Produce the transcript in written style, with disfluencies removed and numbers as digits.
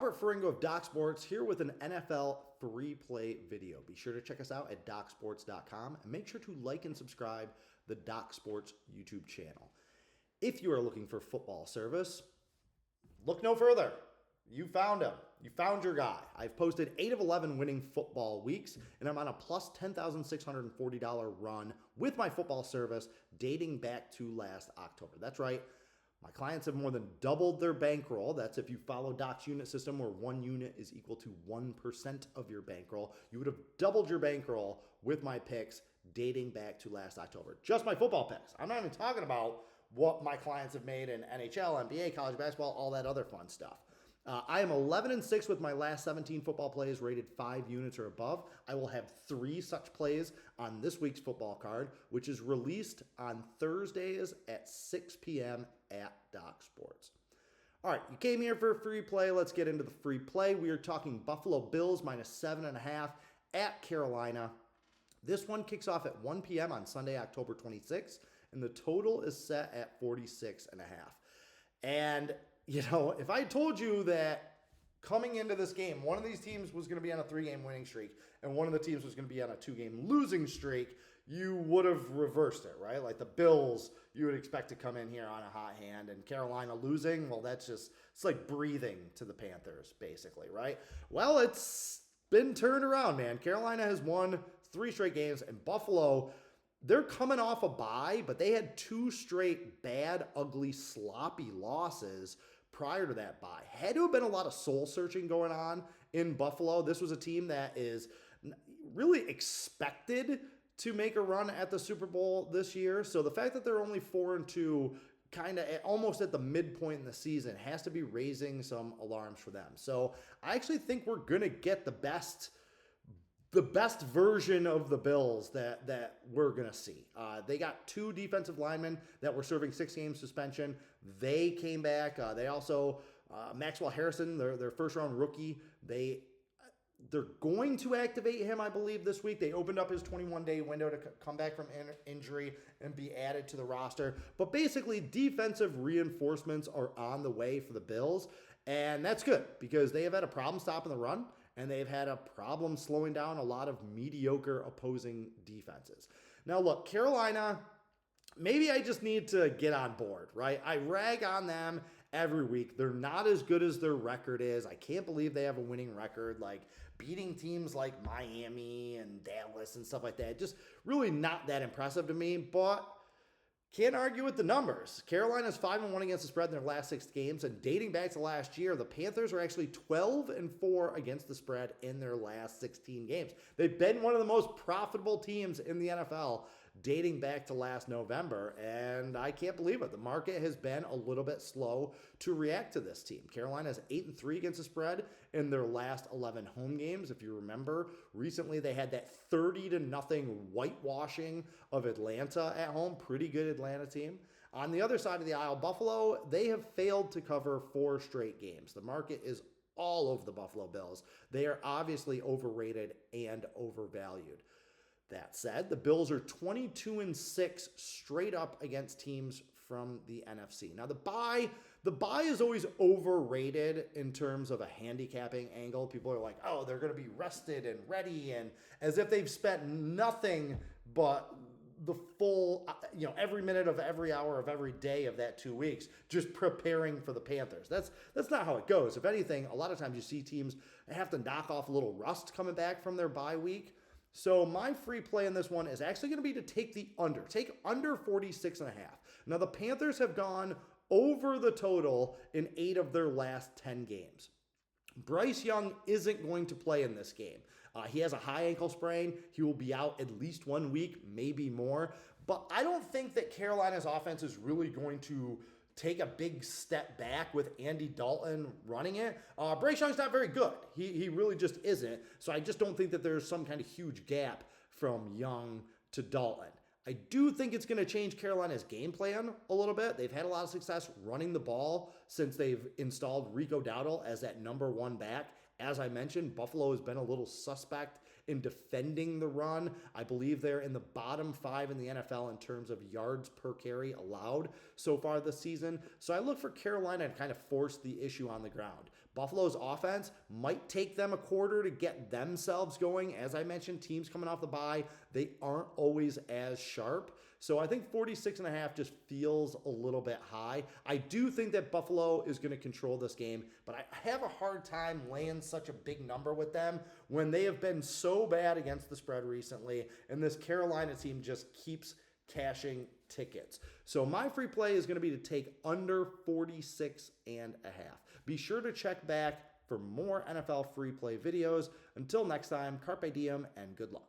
Robert Ferringo of DocSports here with an NFL free play video. Be sure to check us out at DocSports.com and make sure to like and subscribe the DocSports YouTube channel. If you are looking for football service, look no further. You found him. You found your guy. I've posted 8 of 11 winning football weeks, and I'm on a plus $10,640 run with my football service dating back to last October. That's right. My clients have more than doubled their bankroll. That's if you follow Doc's unit system where 1 unit is equal to 1% of your bankroll. You would have doubled your bankroll with my picks dating back to last October. Just my football picks. I'm not even talking about what my clients have made in NHL, NBA, college basketball, all that other fun stuff. I am 11-6 with my last 17 football plays rated 5 units or above. I will have 3 such plays on this week's football card, which is released on Thursdays at 6 p.m. at DocSports. All right, you came here for a free play. Let's get into the free play. We are talking Buffalo Bills minus 7.5 at Carolina. This one kicks off at 1 p.m. on Sunday, October 26th, and the total is set at 46.5. And you know, if I told you that coming into this game, one of these teams was going to be on a 3-game winning streak and one of the teams was going to be on a 2-game losing streak, you would have reversed it, right? Like the Bills, you would expect to come in here on a hot hand, and Carolina losing, well, it's like breathing to the Panthers, basically, right? Well, it's been turned around, man. Carolina has won 3 straight games, and Buffalo, they're coming off a bye, but they had 2 straight bad, ugly, sloppy losses prior to that bye. Had to have been a lot of soul searching going on in Buffalo. This was a team that is really expected to make a run at the Super Bowl this year. So the fact that they're only 4-2, kind of almost at the midpoint in the season, has to be raising some alarms for them. So I actually think we're going to get the best version of the Bills that we're going to see. They got 2 defensive linemen that were serving 6-game suspension. They came back. They also, Maxwell Harrison, their first-round rookie, they're going to activate him, I believe, this week. They opened up his 21-day window to come back from injury and be added to the roster. But basically, defensive reinforcements are on the way for the Bills, and that's good because they have had a problem stopping the run, and they've had a problem slowing down a lot of mediocre opposing defenses. Now, look, Carolina, maybe I just need to get on board, right? I rag on them every week. They're not as good as their record is. I can't believe they have a winning record, like beating teams like Miami and Dallas and stuff like that. Just really not that impressive to me, but can't argue with the numbers. Carolina's 5-1 against the spread in their last 6 games, and dating back to last year, the Panthers are actually 12-4 against the spread in their last 16 games. They've been one of the most profitable teams in the NFL dating back to last November, and I can't believe it. The market has been a little bit slow to react to this team. Carolina's 8-3 against the spread in their last 11 home games. If you remember, recently they had that 30-0 whitewashing of Atlanta at home. Pretty good Atlanta team. On the other side of the aisle, Buffalo, they have failed to cover 4 straight games. The market is all over the Buffalo Bills. They are obviously overrated and overvalued. That said, the Bills are 22-6 straight up against teams from the NFC. Now, the bye is always overrated in terms of a handicapping angle. People are like, oh, they're going to be rested and ready, and as if they've spent nothing but the full, every minute of every hour of every day of that 2 weeks just preparing for the Panthers. That's not how it goes. If anything, a lot of times you see teams have to knock off a little rust coming back from their bye week. So my free play in this one is actually going to be to take the under. Take under 46.5. Now, the Panthers have gone over the total in 8 of their last 10 games. Bryce Young isn't going to play in this game. He has a high ankle sprain. He will be out at least 1 week, maybe more. But I don't think that Carolina's offense is really going to take a big step back with Andy Dalton running it. Bryce Young's not very good. He really just isn't. So I just don't think that there's some kind of huge gap from Young to Dalton. I do think it's going to change Carolina's game plan a little bit. They've had a lot of success running the ball since they've installed Rico Dowdle as that number 1 back. As I mentioned, Buffalo has been a little suspect in defending the run. I believe they're in the bottom 5 in the NFL in terms of yards per carry allowed so far this season. So I look for Carolina to kind of force the issue on the ground. Buffalo's offense might take them a quarter to get themselves going. As I mentioned, teams coming off the bye, they aren't always as sharp. So I think 46.5 just feels a little bit high. I do think that Buffalo is going to control this game, but I have a hard time laying such a big number with them when they have been so bad against the spread recently, and this Carolina team just keeps cashing tickets. So my free play is going to be to take under 46.5. Be sure to check back for more NFL free play videos. Until next time, carpe diem and good luck.